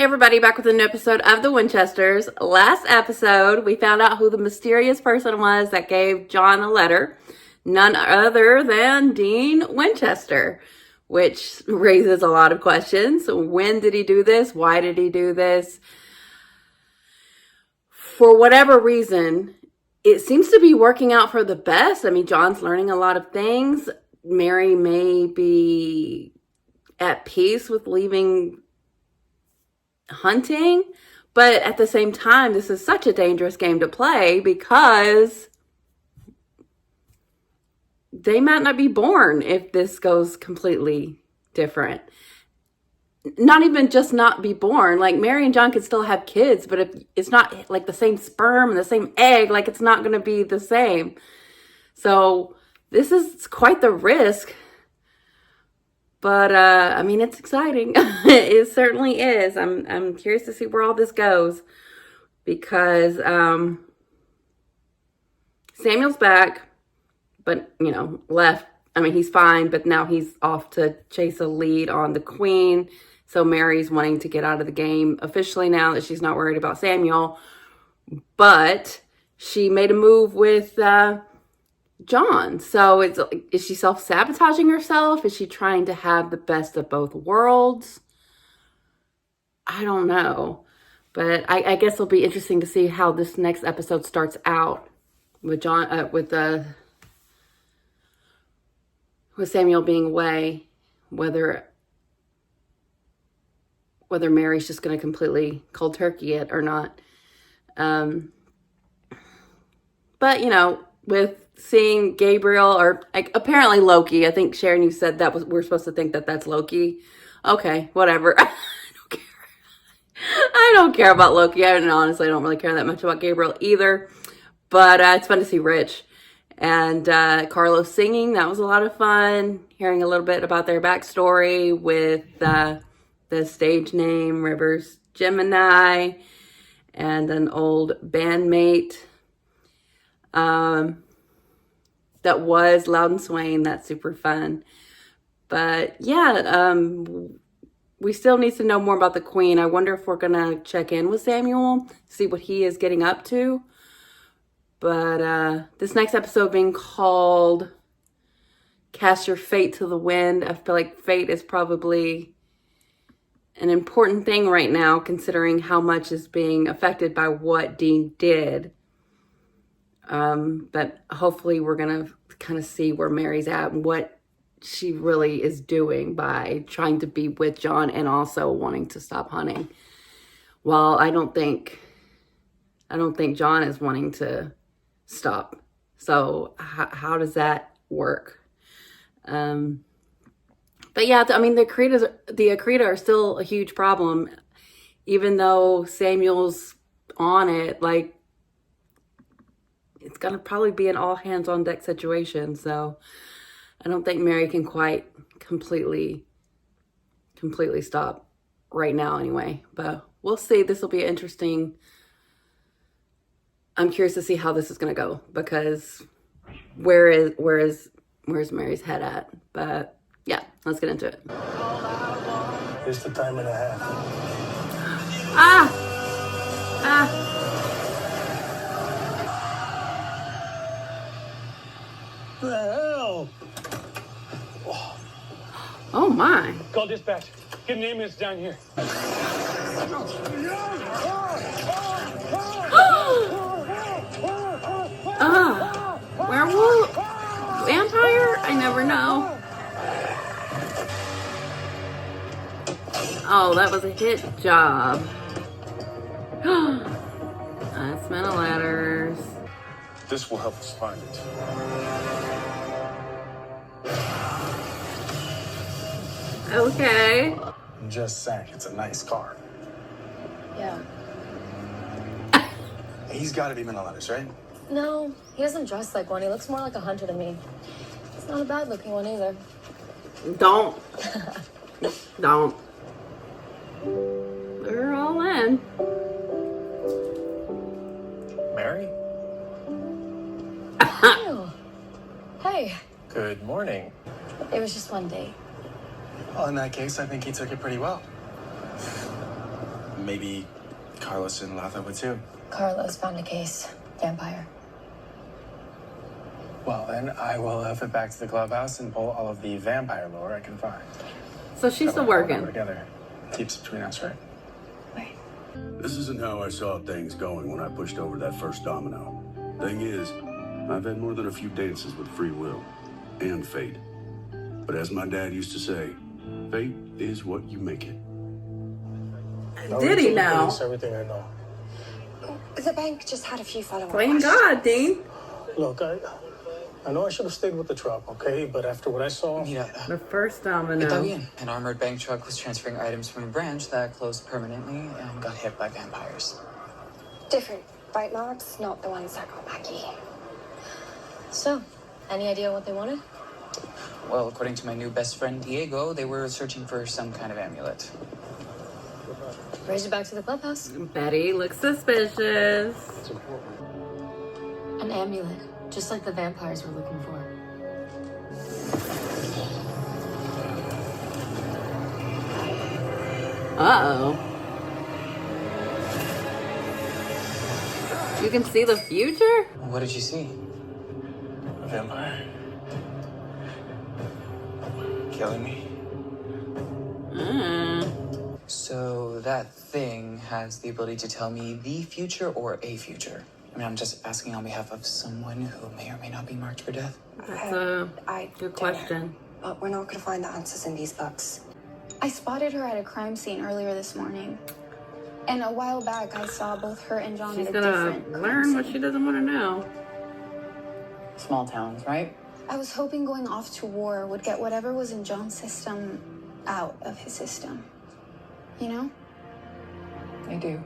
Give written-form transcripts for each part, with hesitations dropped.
everybody, back with a new episode of the Winchesters. Last episode, we found out who the mysterious person was that gave John a letter. None other than Dean Winchester, which raises a lot of questions. When did he do this? Why did he do this? For whatever reason, it seems to be working out for the best. I mean, John's learning a lot of things. Mary may be at peace with leaving hunting, but at the same time, this is such a dangerous game to play because they might not be born if this goes completely different. Not even just not be born. Like, Mary and John could still have kids, but if it's not like the same sperm and the same egg, like, it's not going to be the same. So this is quite the risk. But, I mean, it's exciting. It certainly is. I'm curious to see where all this goes. Because, Samuel's back, but, left. I mean, he's fine, but now he's off to chase a lead on the queen. So Mary's wanting to get out of the game officially now that she's not worried about Samuel. But she made a move with, John. So is she self-sabotaging herself? Is she trying to have the best of both worlds? I don't know. But I guess it'll be interesting to see how this next episode starts out with John, with Samuel being away, whether Mary's just going to completely cold turkey it or not. But with seeing Gabriel, or apparently Loki. I think, Sharon, you said we're supposed to think that that's Loki. Okay, whatever. I don't care about Loki. Honestly, I don't really care that much about Gabriel either. But it's fun to see Rich and Carlos singing. That was a lot of fun. Hearing a little bit about their backstory with the stage name, Rivers Gemini, and an old bandmate. That was Loudon Swain. That's super fun. But yeah, we still need to know more about the queen. I wonder if we're going to check in with Samuel, see what he is getting up to. But this next episode being called Cast Your Fate to the Wind. I feel like fate is probably an important thing right now, considering how much is being affected by what Dean did. But hopefully we're going to kind of see where Mary's at and what she really is doing by trying to be with John and also wanting to stop hunting. Well, I don't think John is wanting to stop. So how does that work? But yeah, I mean, the Akrita are still a huge problem, even though Samuel's on it. Like, it's going to probably be an all hands on deck situation. So I don't think Mary can quite completely stop right now anyway. But we'll see. This will be interesting. I'm curious to see how this is going to go, because where's Mary's head at? But yeah, let's get into it. It's the time and a half. The hell? Oh my. Call dispatch. Get an ambulance down here. Werewolf? Vampire? I never know. Oh, that was a hit job. That's meant letters. This will help us find it. Okay. I'm just saying, it's a nice car. Yeah. He's got to be Menelaus, right? No, he doesn't dress like one. He looks more like a hunter to me. He's not a bad looking one either. Don't. We're all in. Mary? Oh. Hey. Good morning. It was just one date. Well, in that case, I think he took it pretty well. maybe Carlos and Latha would too. Carlos found a case. Vampire. Well, then I will head back to the clubhouse and pull all of the vampire lore I can find. So she's still That way we'll working. go together. Keeps between us, right? Wait. This isn't how I saw things going when I pushed over that first domino. Thing is, I've had more than a few dances with free will and fate. But as my dad used to say, fate is what you make it. Did he now? That's everything I know. The bank just had a few follow-up Playing questions. God, Dean. Look, I know I should have stayed with the truck, okay? But after what I saw, The first Está domino. bien. An armored bank truck was transferring items from a branch that closed permanently and got hit by vampires. Different bite marks, not the ones that got Maggie. So, any idea what they wanted? Well, according to my new best friend Diego, they were searching for some kind of amulet. Raise it back to the clubhouse. Betty looks suspicious. An amulet, just like the vampires were looking for. Uh-oh. You can see the future? What did you see? A vampire. Killing me. So that thing has the ability to tell me the future or a future. I mean, I'm just asking on behalf of someone who may or may not be marked for death. That's a I good don't know. question. But we're not going to find the answers in these books. I spotted her at a crime scene earlier this morning. And a while back, I saw both her and John She's at a gonna different crime learn what scene. she doesn't want to know. Small towns, right? I was hoping going off to war would get whatever was in John's system out of his system. You know? I do.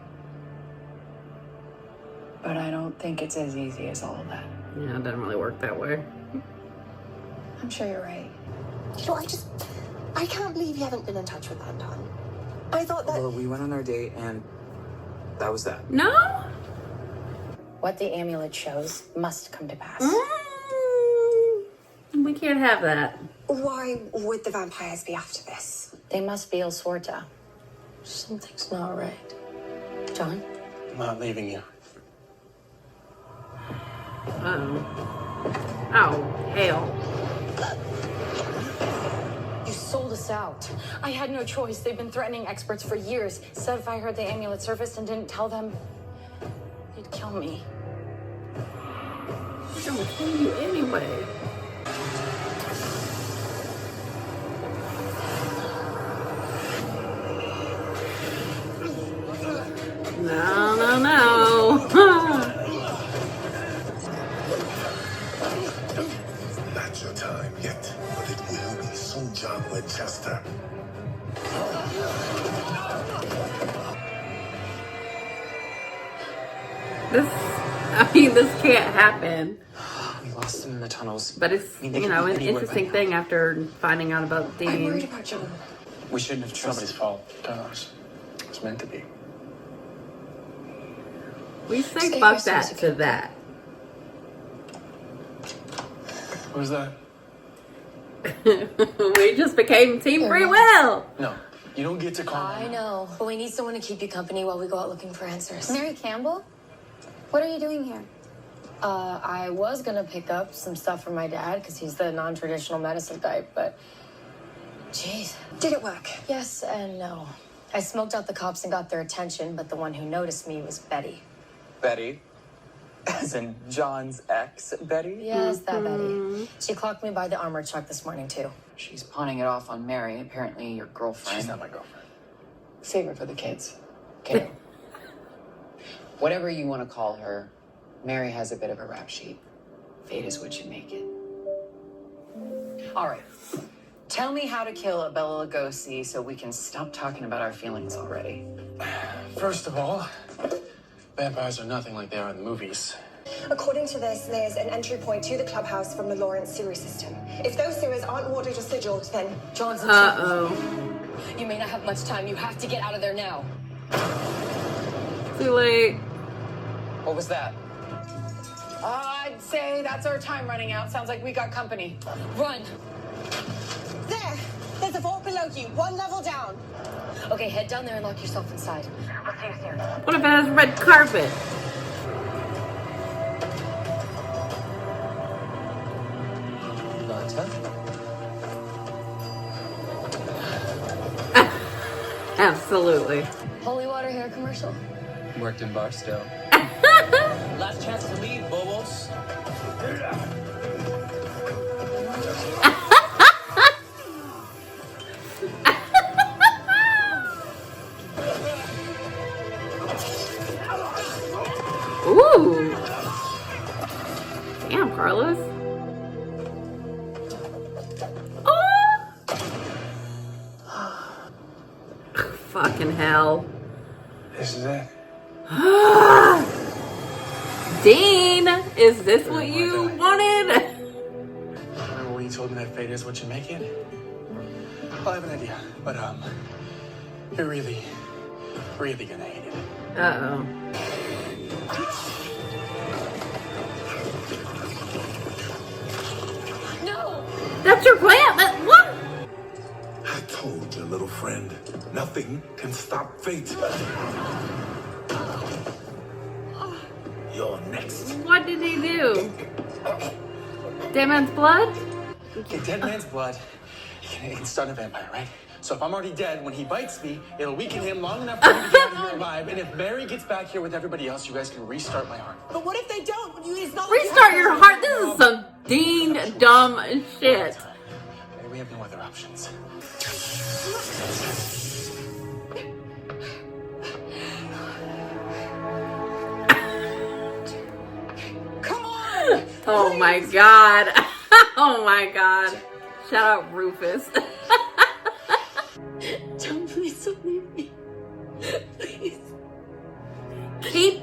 But I don't think it's as easy as all of that. Yeah, it doesn't really work that way. I'm sure you're right. You know, I can't believe you haven't been in touch with Anton. I thought that... Well, we went on our date and that was that. No? What the amulet shows must come to pass. We can't have that. Why would the vampires be after this? They must be Il Suerta. Something's not right. John? I'm not leaving you. Uh-oh. Oh, hell. You sold us out. I had no choice. They've been threatening experts for years. Said if I heard the amulet surfaced and didn't tell them, they'd kill me. We're gonna kill you anyway. No, no, no. Not your time yet, but it will be soon, John Winchester. This can't happen. We lost them in the tunnels. But it's, I mean, they you could know, be an anywhere interesting by thing now. after finding out about I'm worried Dean. about John. We shouldn't have trusted. Somebody's fault. Carlos. It's meant to be. We say Escape fuck us that as a to that. What was that? We just became Team Free Will. No. You don't get to call I know, but we need someone to keep you company while we go out looking for answers. Mary Campbell? What are you doing here? I was gonna pick up some stuff from my dad because he's the non-traditional medicine type, but jeez. Did it work? Yes and no. I smoked out the cops and got their attention, but the one who noticed me was Betty. Betty? As in John's ex, Betty? Yes, that Betty. She clocked me by the armored truck this morning too. She's pawning it off on Mary, apparently your girlfriend. She's not my girlfriend. Save her for the kids. Okay. Whatever you want to call her, Mary has a bit of a rap sheet. Fate is what you make it. All right. Tell me how to kill a Bela Lugosi so we can stop talking about our feelings already. First of all, vampires are nothing like they are in the movies. According to this, there's an entry point to the clubhouse from the Lawrence sewer system. If those sewers aren't watered or sigilled, then John's in Uh-oh. trouble. You may not have much time. You have to get out of there now. Too late. What was that? I'd say that's our time running out. Sounds like we got company. Run. there! There's a vault below Yogi, one level down. Okay, head down there and lock yourself inside. I'll see you soon. What if it has red carpet? Absolutely. Holy water hair commercial. Worked in Barstow. Last chance to leave, Bobos. Ooh. Damn, Carlos. Fucking hell. This is it. Dean, is this what you wanted? Remember when you told me that fate is what you make it? I have an idea, but you're really gonna hate it. Uh-oh. No! That's your plan? What? I told you, little friend, nothing can stop fate. You're next. What did he do? Dead man's blood? Okay, dead man's blood. It can stun a vampire, right? So if I'm already dead, when he bites me, it'll weaken him long enough for me to get out of here alive. And if Mary gets back here with everybody else, you guys can restart my heart. But what if they don't? It's not Restart your heart. This is some Dean dumb shit. Maybe we have no other options. Come on! Oh my god. Oh my god. Shout out Rufus. John, please don't leave me. Please. Keep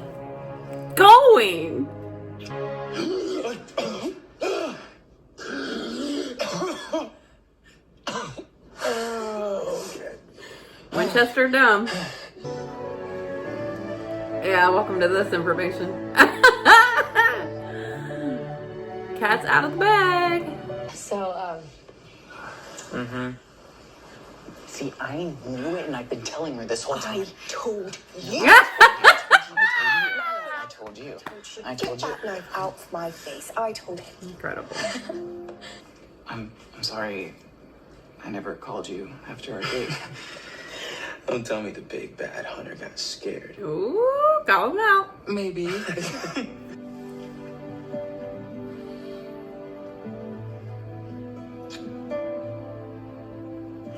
going. Winchester dumb. Yeah, welcome to this information. Cat's out of the bag. So, See, I knew it, and I've been telling her this whole time. I told you. I told you. I told Get you. that knife out of my face. I told him. Incredible. I'm sorry. I never called you after our date. Don't tell me the big bad hunter got scared. Ooh, call him out. Maybe.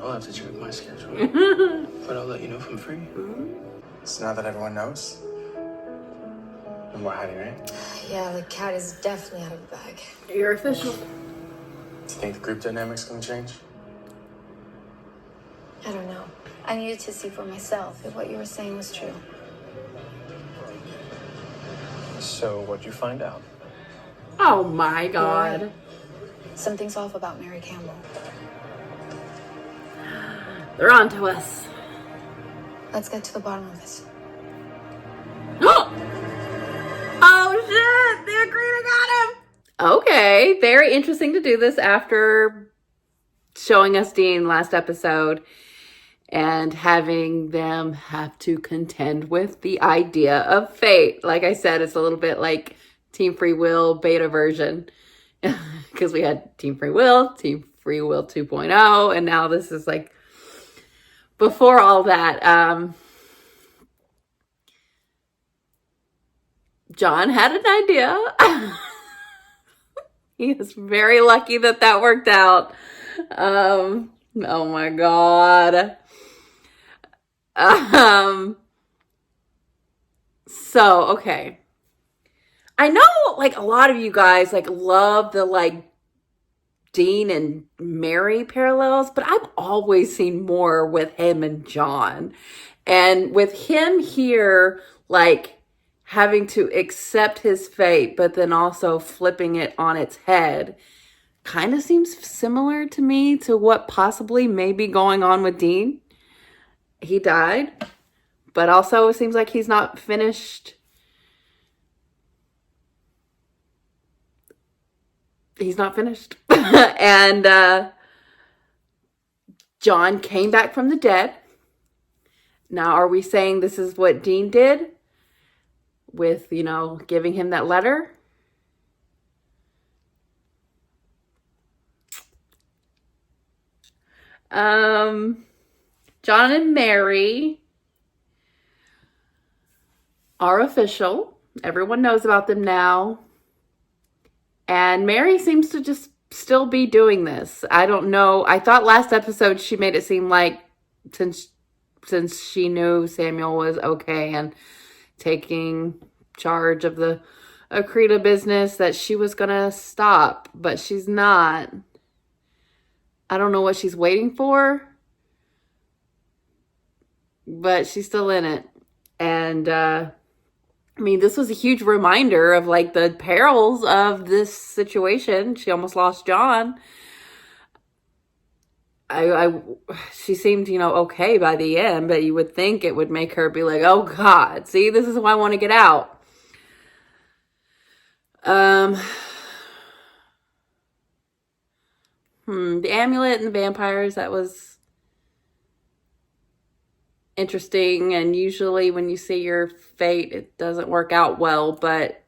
I'll have to check my schedule. But I'll let you know if I'm free. So now that everyone knows, no more hiding, right? Yeah, the cat is definitely out of the bag. You're official. Do you think the group dynamic's gonna change? I don't know. I needed to see for myself if what you were saying was true. So what'd you find out? Oh my god. Something's off about Mary Campbell. They're on to us. Let's get to the bottom of this. Oh shit! The agreement got him! Okay, very interesting to do this after showing us Dean last episode and having them have to contend with the idea of fate. Like I said, it's a little bit like Team Free Will beta version because we had Team Free Will 2.0, and now this is like before all that. John had an idea. He is very lucky that worked out. Oh my god. So, okay. I know like a lot of you guys like love the like Dean and Mary parallels, but I've always seen more with him and John. And with him here, like having to accept his fate, but then also flipping it on its head, kind of seems similar to me to what possibly may be going on with Dean. He died, but also it seems like he's not finished. He's not finished. And John came back from the dead. Now, are we saying this is what Dean did with, giving him that letter? John and Mary are official. Everyone knows about them now. And Mary seems to just still be doing this. I don't know. I thought last episode she made it seem like since she knew Samuel was okay and taking charge of the Akrita business that she was going to stop, but she's not. I don't know what she's waiting for, but she's still in it. And, this was a huge reminder of like the perils of this situation. She almost lost John. She seemed, okay by the end, but you would think it would make her be like, oh God, see, this is why I want to get out. The amulet and the vampires, that was interesting. And usually when you see your fate, it doesn't work out well, but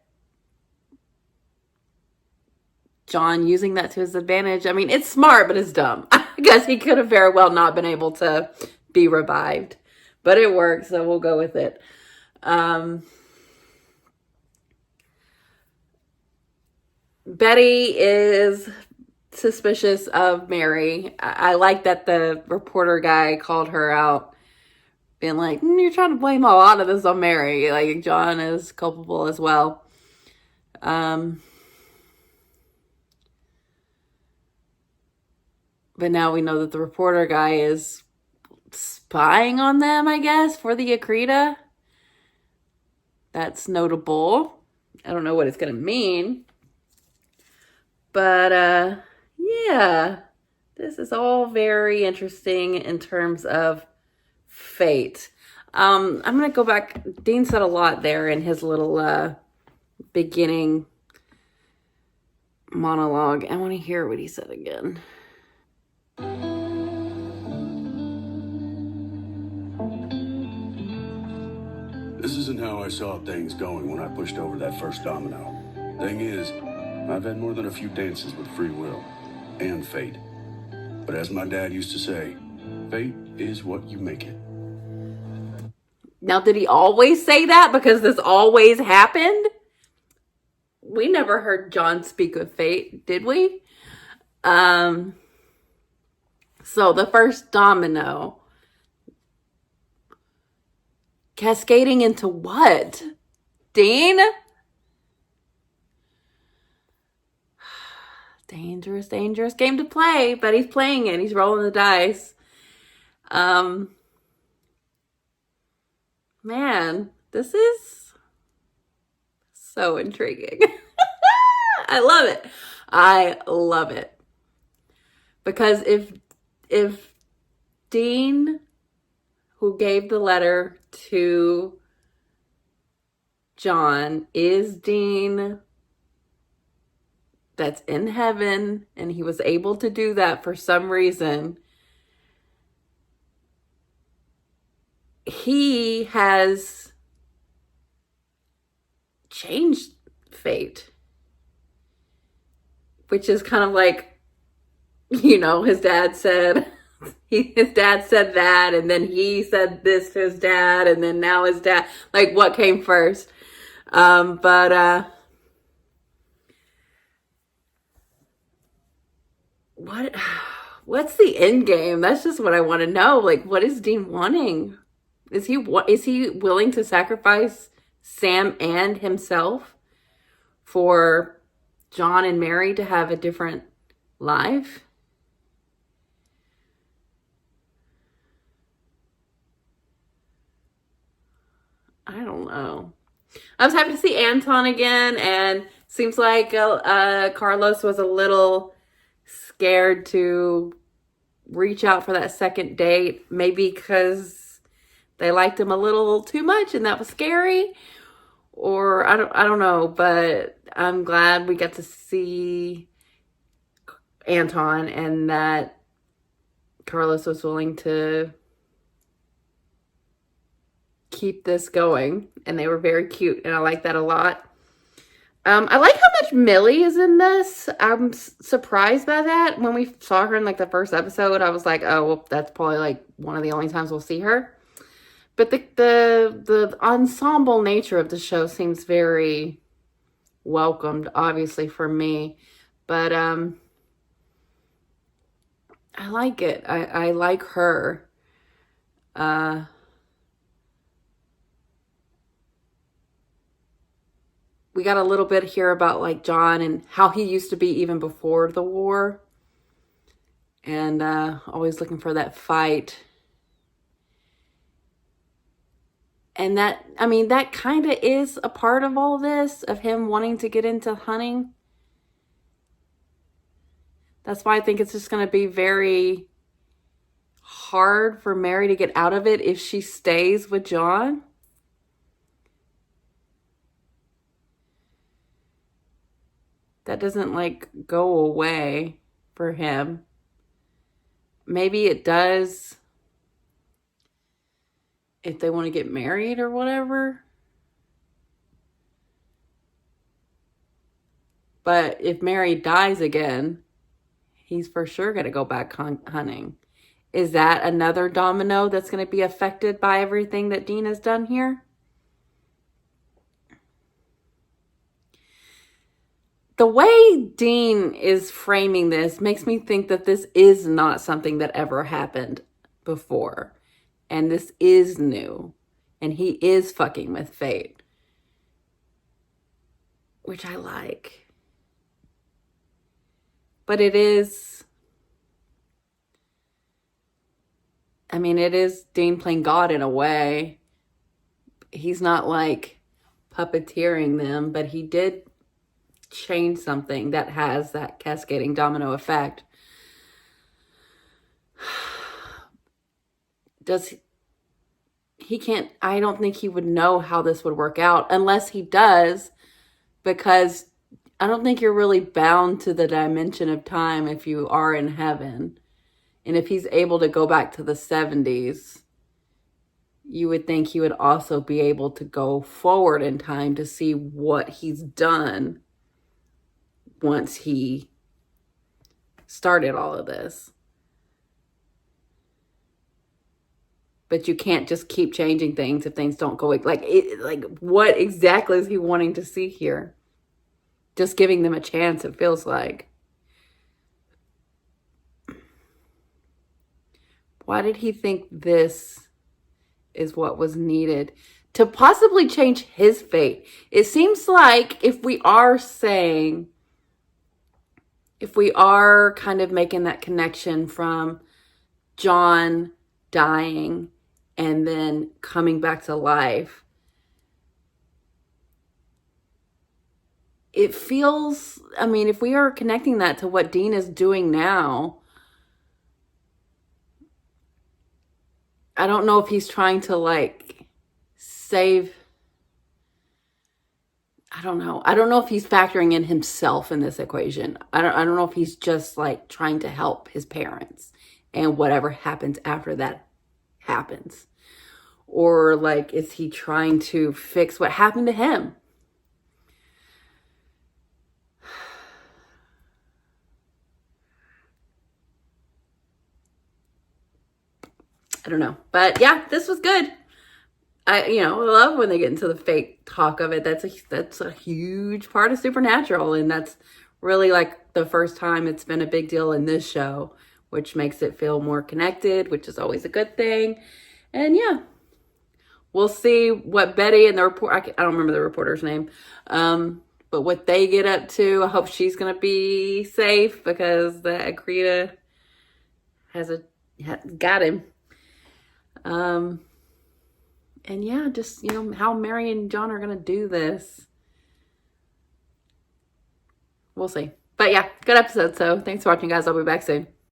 John using that to his advantage, it's smart, but it's dumb. I guess he could have very well not been able to be revived, but it worked, so we'll go with it. Betty is suspicious of Mary. I like that the reporter guy called her out, being like, you're trying to blame a lot of this on Mary. Like, John is culpable as well. But now we know that the reporter guy is spying on them, I guess, for the Akrita. That's notable. I don't know what it's going to mean. But, yeah, this is all very interesting in terms of fate. I'm going to go back. Dean said a lot there in his little beginning monologue. I want to hear what he said again. This isn't how I saw things going when I pushed over that first domino. Thing is, I've had more than a few dances with free will and fate. But as my dad used to say, fate is what you make it. Now, did he always say that because this always happened? We never heard John speak of fate, did we? So the first domino, cascading into what? Dean? Dangerous, dangerous game to play, but he's playing it. He's rolling the dice. Man, this is so intriguing. I love it. I love it. Because if Dean, who gave the letter to John, is Dean that's in heaven, and he was able to do that for some reason, he has changed fate, which is kind of like, his dad said, his dad said that, and then he said this to his dad, and then now his dad, like, what came first? What's the end game? That's just what I want to know. Like, what is Dean wanting? Is he willing to sacrifice Sam and himself for John and Mary to have a different life? I don't know. I was happy to see Anton again, and seems like Carlos was a little scared to reach out for that second date, maybe because they liked him a little too much and that was scary, or I don't know, but I'm glad we got to see Anton and that Carlos was willing to keep this going, and they were very cute, and I like that a lot. I like how much Millie is in this. I'm surprised by that. When we saw her in like the first episode, I was like, oh, well, that's probably like one of the only times we'll see her. But the ensemble nature of the show seems very welcomed, obviously, for me. But I like it. I like her. We got a little bit here about like John and how he used to be even before the war. And always looking for that fight. And that, I mean, that kind of is a part of all this, of him wanting to get into hunting. That's why I think it's just going to be very hard for Mary to get out of it if she stays with John. That doesn't like go away for him. Maybe it does if they want to get married or whatever. But if Mary dies again, he's for sure going to go back hunting. Is that another domino that's going to be affected by everything that Dean has done here? The way Dean is framing this makes me think that this is not something that ever happened before. And this is new. And he is fucking with fate. Which I like. But it is... I mean, it is Dean playing God in a way. He's not like puppeteering them, but he did change something that has that cascading domino effect. He can't, I don't think he would know how this would work out unless he does, because I don't think you're really bound to the dimension of time if you are in heaven. And if he's able to go back to the 70s, you would think he would also be able to go forward in time to see what he's done once he started all of this. But you can't just keep changing things if things don't go like what exactly is he wanting to see here? Just giving them a chance, it feels like. Why did he think this is what was needed to possibly change his fate? It seems like if we are kind of making that connection from John dying and then coming back to life, it feels, I mean, if we are connecting that to what Dean is doing now, I don't know if he's trying to like save, I don't know. I don't know if he's factoring in himself in this equation. I don't know if he's just like trying to help his parents and whatever happens after that happens. Or like, is he trying to fix what happened to him? I don't know. But yeah, this was good. I love when they get into the fake talk of it. That's a huge part of Supernatural. And that's really like the first time it's been a big deal in this show, which makes it feel more connected, which is always a good thing. And yeah, we'll see what Betty and the report, I don't remember the reporter's name, but what they get up to. I hope she's going to be safe because the Agrita has got him. And yeah, just, how Mary and John are going to do this. We'll see. But yeah, good episode. So thanks for watching, guys. I'll be back soon.